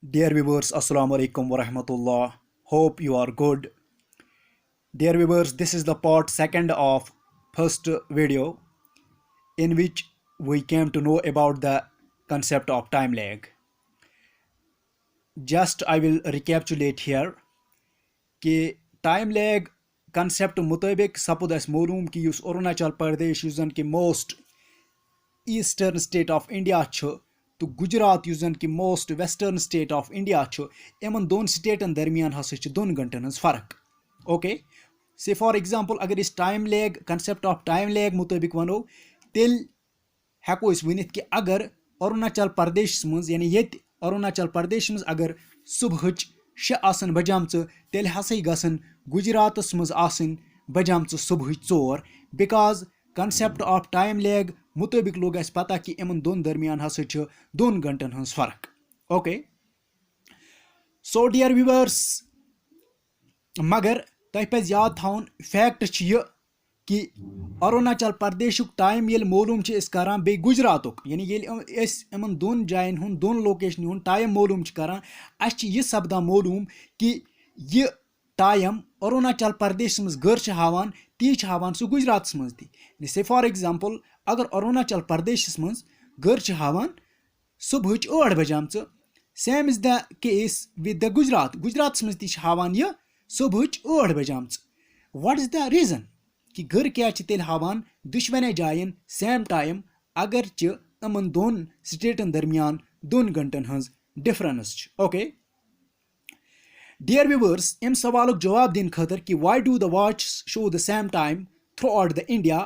Dear viewers, Assalamu alaikum wa rahmatullah. Hope you are good. Dear viewers, this is the part second of first video in which we came to know about the concept of time lag. Just I will recapitulate here कि time lag concept मुताबिक सपुद अस मालूम कि use Arunachal Pradesh use जन कि most eastern state of India तो Gujarat use जन कि most western state of India Yemen दोन स्टेटन दरमियान हसा 2 घंटन हज फर्क ओके से फॉर एग्जांपल अगर इस time lag concept of time lag मुताबिक वनो तेल हेको इस वनित कि अगर अरुणाचल प्रदेश मज यानी ये अरुणाचल प्रदेश मज अगर सुबह 6 बजाम तेल हसा गसन गुजरात मज बजाम सुबह 4 because concept of time lag मुताबिक लोग अस पता कि इन दोन दरमियान हसा 2 घंटन हज फर्क ओके सो डियर व्यूअर्स मगर तह पे याद थाउन फैक्ट यह कि अरुणाचल प्रदेश टाइम ये मालूम करान बे गुजरात यानी इन दोन जायन हूँ दोन लोकेशन हूँ टाइम मालूम करान यह सपदा मालूम कि यह टाइम अरुणाचल प्रदेश मज गर हावान ती हावान सह गुजरात मज ती से फॉर एग्जांपल अगर अरुणाचल प्रदेश मज गर हावान सुबह 8 बजाम same is the case with the Gujarat मज ती हावान यह सुबह 8 बजाम व्हाट इज द रीजन कि गर क्या तेल हावान दुश्वने जायन सेम टाइम अगर यमन दोन स्टेटन दरमियान 2 घंटन हज डिफरेंस ओके डियर व्यूअर्स अम सवाल जवाब दिन खतर कि why do the watch show the same time throughout the India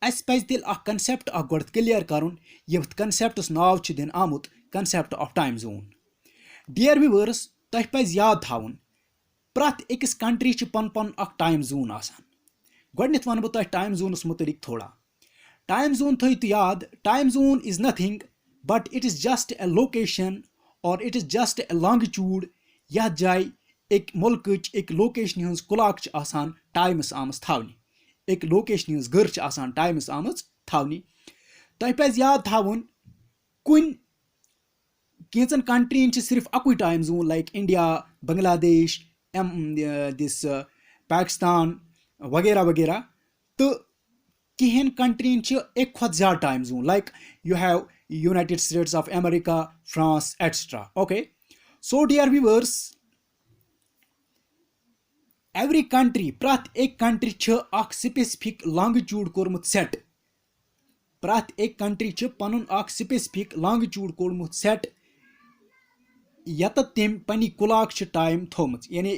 अस पज तेल कंसेप्ट गोड क्लियर कर यथ कंसेप्टस नाव दिन आमुत concept of time zone dear viewers तह पज याद थावन प्रथ अकिस कंट्री पन पन टाइम जोन आसान गोडनिथ वन बह टाइम जोनस मुतलिक थोड़ा टाइम जोन थो याद time zone is nothing but it is just a location और it is just a longitude यह जाय एक मुल्क एक लोकेशन हज कुलाक आसान टाइमस आमस थावनी एक लोकेशन हज गर आसान टाइमस आमस थावनी तह पज याद थावन कुन कैंचन कंट्रीन सिर्फ अकुई time zone like India Bangladesh this Pakistan वगैरह वगैरह तो कहें कंट्रीन एक खुद ज्यादा time zone like you have United States of America France etcetera okay so dear viewers every country प्रथ एक कंट्री स्पेसिफिक लॉन्गिट्यूड कोर्मुत सेट प्रथ एक कंट्री पनुन स्पेसिफिक लॉन्गिट्यूड कोर्मुत सेट यत तम पन्नी कुलाक टाइम थोमुत यानी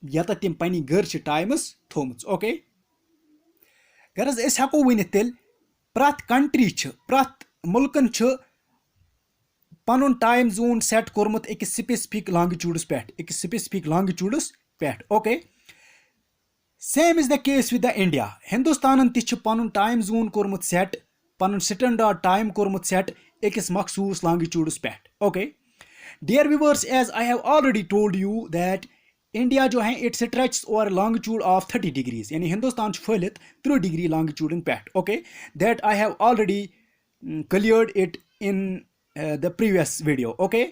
यत तम पन्नी गर टाइमस थोमुत ओके गरज हेको वन तेल प्रथ कंट्री प्रथ मुल्कन पनुन टाइम जोन सेट कोर्मुत एक स्पेसिफिक लॉन्गिट्यूडस पे okay same is the case with the India Hindustan पनुन टाइम जोन कोर्मुत सेट पनुन स्टैंडर्ड टाइम कोर्मुत सेट एक मखसूस लॉन्गिट्यूडस पे okay dear viewers as I have already told you that India जो है it stretches over longitude of 30 degrees यानी हिंदुस्तान फैलित 30 डिग्री लॉन्गिट्यूडन पे okay that I have already cleared it in the previous video okay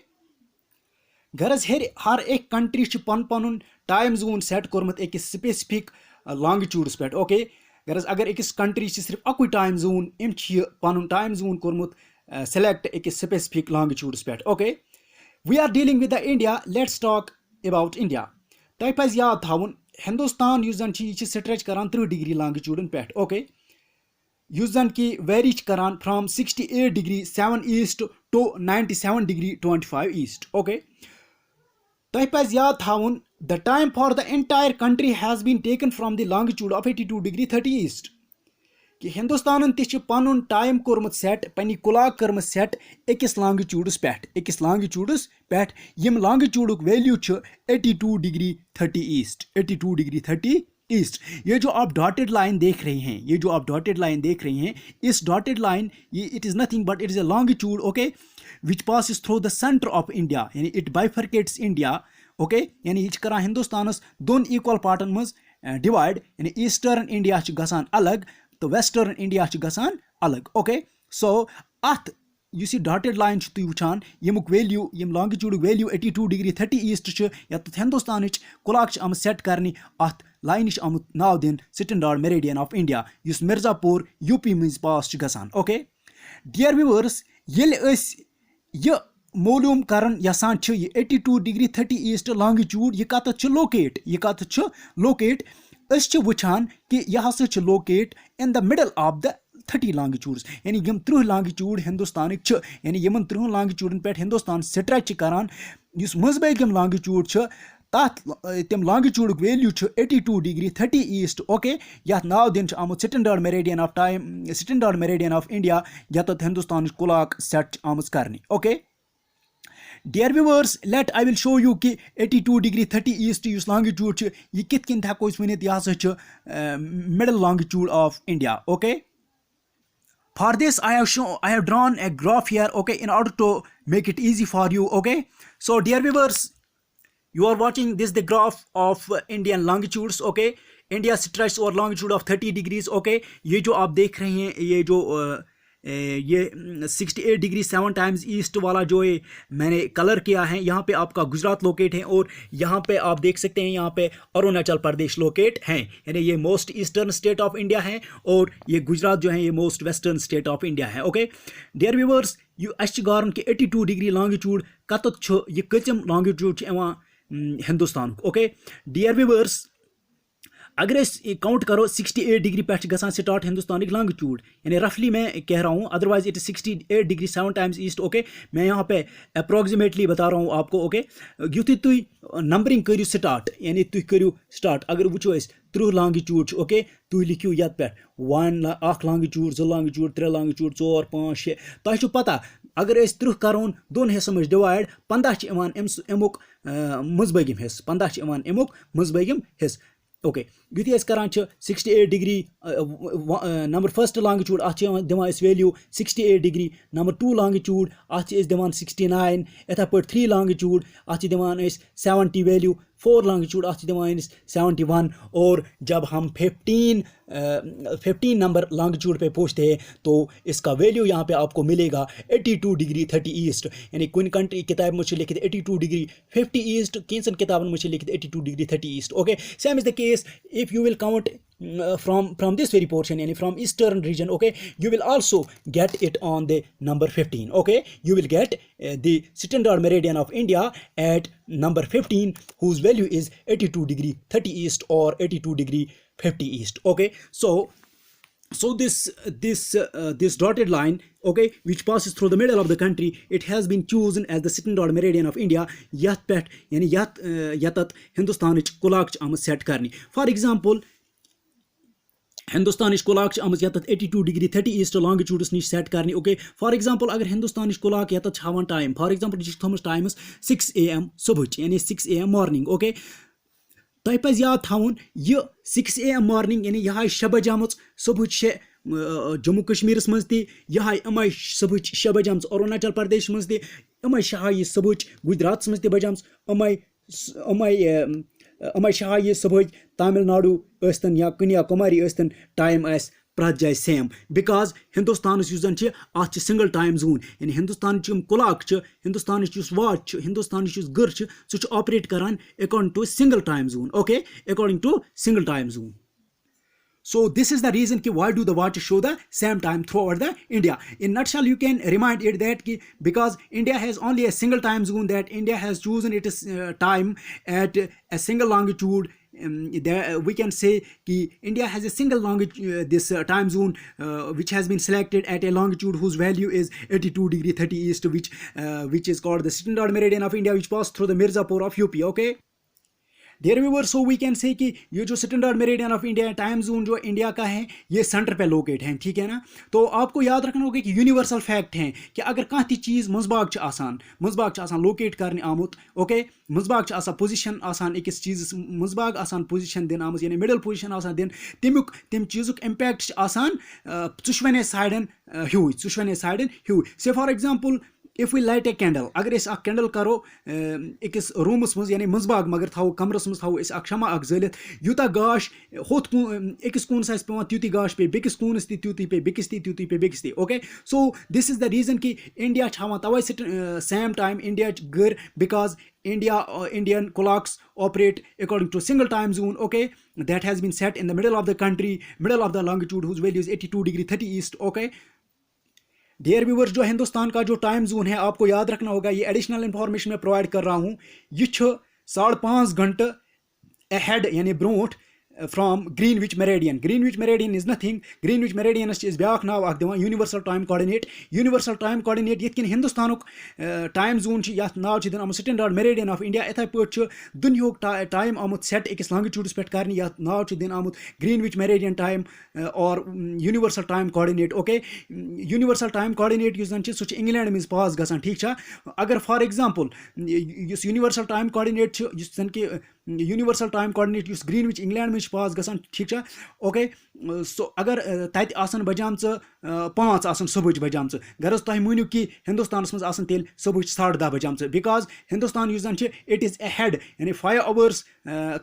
गरज हर एक country पन Panun time zone set कोर्मुत एक स्पेसिफिक लॉन्गिट्यूडस पे ओके गरज अगर एक कंट्री सिर्फ अकुई टाइम जोन इम पनुन टाइम जोन कोर्मुत सेलेक्ट एक स्पेसिफिक लॉन्गिट्यूडस पे okay we are dealing with the India let's talk about India तह पज याद थावन हिंदुस्तान युस जन स्ट्रेच करान 30 डिग्री लॉन्गिट्यूडन पे ओके युस जन कि वेरी करान from 68 degree 7 east to 97 degree 25 east okay तह पज याद थावन the time for the entire country has been taken from the longitude of 82 degree 30 east कि हिंदुस्तान पनुन टाइम कोर्मुत सेट पन्नी कुलाक कर्म सेट अकिस लॉन्गिट्यूडस पे यम लॉन्गिट्यूडुक value 82 degree 30 east 82 degree 30 east ये जो आप डॉटेड लाइन देख रहे हैं इस डॉटेड लाइन ये it is nothing but it is a longitude okay which passes through the centre of India यानी इट बाइफर्केट्स इंडिया ओके यानी यह करान हिंदुस्तानस दोन इक्वल पार्टन मज डिवाइड यानी ईस्टर्न इंडिया गसान अलग तो वेस्टर्न इंडिया गसान अलग ओके सो अत यह डॉटेड लाइन तुम वुचान यमुक वैल्यू यम लॉन्गिट्यूड वैल्यू 82 डिग्री 30 ईस्ट यत हिंदुस्तान क्लॉक आम सेट करने अत लाइन आमुत नाव दिन standard meridian of India use Mirzapur UP मज पास गसान ओके डियर व्यूअर्स यह मालूम करन यसान 82 डिग्री 30 ईस्ट लॉन्गिट्यूड यह कत लोकेट वुचान कि यह हसा locate in the middle of the 30 longitudes यानी यम 30 लॉन्गिट्यूड हिंदुस्तान यानी यमन 30 लॉन्गिट्यूडन पे हिंदुस्तान स्ट्रेच करान युस मजबैग यम लॉन्गिट्यूड तथ तम longitude value 82 degree 30 east okay यथ नाव दिन आमुत स्टैंडर्ड मेरिडियन ऑफ इंडिया यत हिंदुस्तान क्लॉक सेट आमज करने okay dear viewers let I will show you कि 82 डिग्री 30 ईस्ट युस लॉन्गिट्यूड यह कित कन हेको वनित यह हसा middle longitude of India okay For this, I have drawn a graph here, okay, in order to make it easy for you, okay. So, dear viewers, you are watching this the graph of Indian longitudes, okay. India stretches over longitude of 30 degrees, okay. ये जो आप देख रहे हैं ये 68 degree 7 times east वाला जो ये मैंने कलर किया है, यहाँ पे आपका गुजरात लोकेट है और यहाँ पे आप देख सकते हैं यहाँ पे अरुणाचल प्रदेश लोकेट हैं, यानी ये most eastern state of India है और ये गुजरात जो है ये most western state of India है ओके डियर व्यूअर्स यह गारन कि 82 डिग्री लॉन्गिट्यूड कत यह कचम longitude Hindustan okay dear viewers अगर काउंट करो 68 डिग्री पे गसान स्टार्ट हिंदुस्तान लॉन्गिट्यूड यानी रफली मैं कह रहा हूँ otherwise it 68 degree 7 times east okay मैं यहाँ पे अप्रोक्सीमेटली बता रहा हूँ आपको ओके युथ तुम नंबरिंग करो स्टार्ट यानी तुम करो स्टार्ट अगर वो 30 लॉन्गिट्यूड ओके तुम लिखियो ये पे 1 लॉन्गिट्यूड 2 लॉन्गिट्यूड 3 लॉन्गिट्यूड 4 5 6 तुम पता अगर 30 करोन दोन हिस्सों में डिवाइड 15 अमुक मजबगिम हिस्स 15 अमुक मजबगिम हिस्स ओके युथी करान 68 डिग्री नंबर फर्स्ट लॉन्गिट्यूड अत दिवान वैल्यू 68 डिग्री नंबर 2 लॉन्गिट्यूड अत दिवान 69 इथा पे 3 लॉन्गिट्यूड अत दिवान 70 वैल्यू 4 लॉन्गिट्यूड अत दिवान 71 और जब हम 15 नंबर लॉन्गिट्यूड पे पहुँचते हैं तो इसका वैल्यू यहाँ पे आपको मिलेगा 82 डिग्री 30 ईस्ट यानी कुन कंट्री किताब में लिखित 82 डिग्री 50 ईस्ट कैंसन किताबन में लिखित 82 degree 30 east okay same is the case if you will count from this very portion yani from eastern region okay you will also get it on the number 15 okay you will get the standard meridian of India at number 15 whose value is 82 degree 30 east or 82 degree 50 east okay so this dotted line okay which passes through the middle of the country it has been chosen as the standard meridian of India yat pet yani yatat hindustan clock आमत set करनी for example Hindustan clock आमज यत 82 degree 30 east लॉन्गिट्यूडस निश set करनी okay for example अगर Hindustan clock यत हावन time for example यह थोमस टाइम्स 6 AM सुबह यानी 6 AM मॉर्निंग ओके तुम पज याद थवन यह 6 AM मॉर्निंग यानी यह 6 बजे सुबह 6 जम्मू कश्मीर मज तह अमे सुबह 6 बजे अरुणाचल प्रदेश मज तह यह सुबह गुजरात मज बजाम अमे यह सुबह तमिलनाडु स्तन या कन्याकुमारी स्तन टाइम आस प्रत जाए सेम बिकॉज हिंदुस्तान अत सिंगल टाइम जोन यानी हिंदुस्तान क्लॉक हिंदुस्तान वाच हिंदुस्तान गर सह ऑपरेट करान according to single time zone okay according to single time zone So this is the reason ki why do the watches show the same time throughout the India. In nutshell, you can remind it that ki because India has only a single time zone that India has chosen its time at a single longitude. There we can say ki India has a single longitude this time zone which has been selected at a longitude whose value is 82 degree 30 east which is called the standard meridian of India which passes through the Mirzapur of UP. Okay. There viewer so we can say कि ये जो standard meridian of India time zone जो India का है ये centre पे locate है ठीक है ना तो आपको याद रखना होगा कि यूनिवर्सल फैक्ट है कि अगर कह चीज़ मजबाग आसान लोकेट करने आमुत ओके मजबाग पोजिशन आसान अकिस चीज़ मजबाग आसान पोजिशन दिन आमुत यानी मिडल पोजिशन आसान दिन तम चीज़ुक इम्पैक्ट आसान चुशवने साइडन ह्यू से for example if we light a candle, अगर अस कैंडल करो अकिस रूमस मज यानी मंजबाग मगर थो कमरस मज थो शमा जलित यूता गाश होत अकिस कूनस पे त्यूति गाश पे बेकिस कूनस त्यूति पे बेकिस त्यूति पे बेकिस ती okay. So this is the reason कि इंडिया हावान तवे सेम टाइम इंडिया गर because Indian clocks operate according to single time zone, okay, that has been set in the middle of the country, middle of the longitude whose value is 82 degree 30 east, okay। Dear viewers, जो हिंदुस्तान का जो time zone है आपको याद रखना होगा, ये additional information मैं प्रोवाइड कर रहा हूँ, ये 5.5 घंटे अहेड यानी ब्रोट from Greenwich meridian. Greenwich meridian is nothing, Greenwich meridian ब्याक नाव अख दिवान universal time coordinate. Universal time coordinate यित हिंदुस्तानुक टाइम जोन यथ नाव दिन आमुत स्टैंडर्ड मेरेडियन ऑफ इंडिया, इथे पे दुनियाक टाइम आमुत सेट अकिस लॉन्गिट्यूड्स पे करने, यथ नाव दिन आमुत ग्रीनविच मेरेडियन टाइम और universal time coordinate, okay. Universal time coordinate सह इंग्लैंड में पास गसान, ठीक है। अगर for example universal time coordinate जन कि universal time coordinate Greenwich England में पास गसान, ठीक है, ओके। सो अगर तत आसन बजाम 5 आसन सुबह बजाम, गरज तुम मानियो कि हिंदुस्तान मज आसन तेल सुबह 10:30 बजाम, बिकॉज हिंदुस्तान यु जन इट इज अहेड यानी 5 hours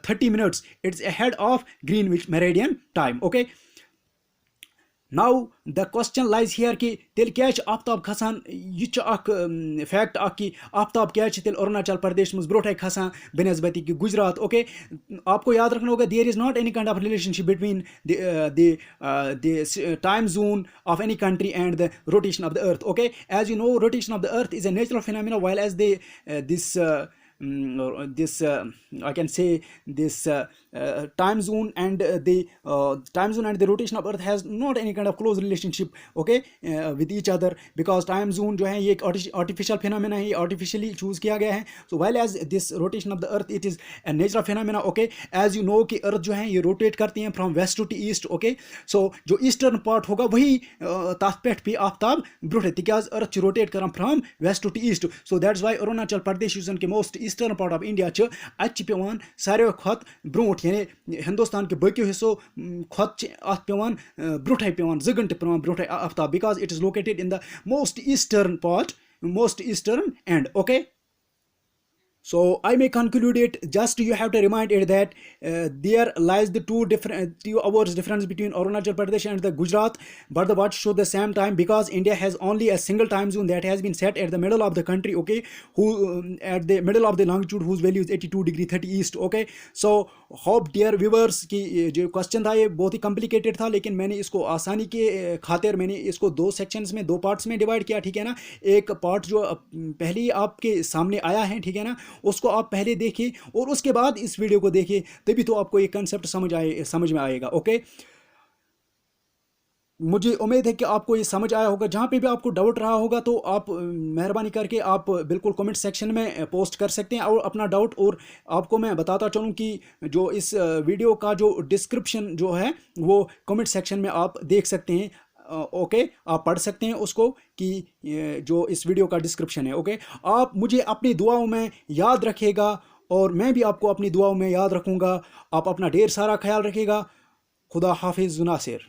30 minutes it is ahead of Greenwich meridian time, okay. Now the question lies here कि तेल क्या आफ्ताब खसान, यह फैक्ट कि आफ्ताब क्या तेल अरुणाचल प्रदेश में ब्रोट खसान बनस्बत कि गुजरात, ओके। आपको याद रखना होगा there is not any kind of relationship between the time zone of any country and the rotation of the earth, okay. As you know rotation of the earth is a natural phenomena, while as this I can say this time zone and the rotation of earth has not any kind of close relationship, okay, with each other, because time zone जो है ये एक artificial phenomena है, ये artificially choose किया गया है। So while as this rotation of the earth it is a natural phenomena, okay, as you know कि earth जो है ये rotate करती हैं from west to east, okay। So जो eastern part होगा वही तथ पे भी आफ्ताब ब्रोट तिकाज earth rotate करान from west to east, so that's why Arunachal Pradesh यूजन के most eastern part of India अत पेवान सारे खत ब्रोट यानी हिंदुस्तान के बाकियों हिस्सों खत अत पेवान ब्रोटे पेवान 2 घंटे पेवान ब्रोटे आफ्ताब, because it is located in the most eastern part, most eastern end, okay. So I may conclude it, just you have to remind it that there lies the 2 hours difference between Arunachal Pradesh and the Gujarat, but the watch show the same time because India has only a single time zone that has been set at the middle of the country, okay, who at the middle of the longitude whose value is 82 degree 30 east, okay। So hope dear viewers कि जो question था ये बहुत ही complicated था, लेकिन मैंने इसको आसानी के खातिर मैंने इसको 2 सेक्शंस में 2 पार्ट्स में डिवाइड किया, ठीक है ना। एक पार्ट जो पहले ही आपके सामने आया है, ठीक है ना, उसको आप पहले देखिए और उसके बाद इस वीडियो को देखिए, तभी तो आपको ये कंसेप्ट समझ में आएगा, ओके। मुझे उम्मीद है कि आपको ये समझ आया होगा। जहाँ पे भी आपको डाउट रहा होगा तो आप मेहरबानी करके आप बिल्कुल कमेंट सेक्शन में पोस्ट कर सकते हैं और अपना डाउट, और आपको मैं बताता चलूँ कि जो इस वीडियो का जो डिस्क्रिप्शन जो है वो कमेंट सेक्शन में आप देख सकते हैं, ओके। आप पढ़ सकते हैं उसको कि जो इस वीडियो का डिस्क्रिप्शन है, ओके। आप मुझे अपनी दुआओं में याद रखिएगा और मैं भी आपको अपनी दुआओं में याद रखूँगा। आप अपना ढेर सारा ख्याल रखिएगा। खुदा हाफिज़ नासिर।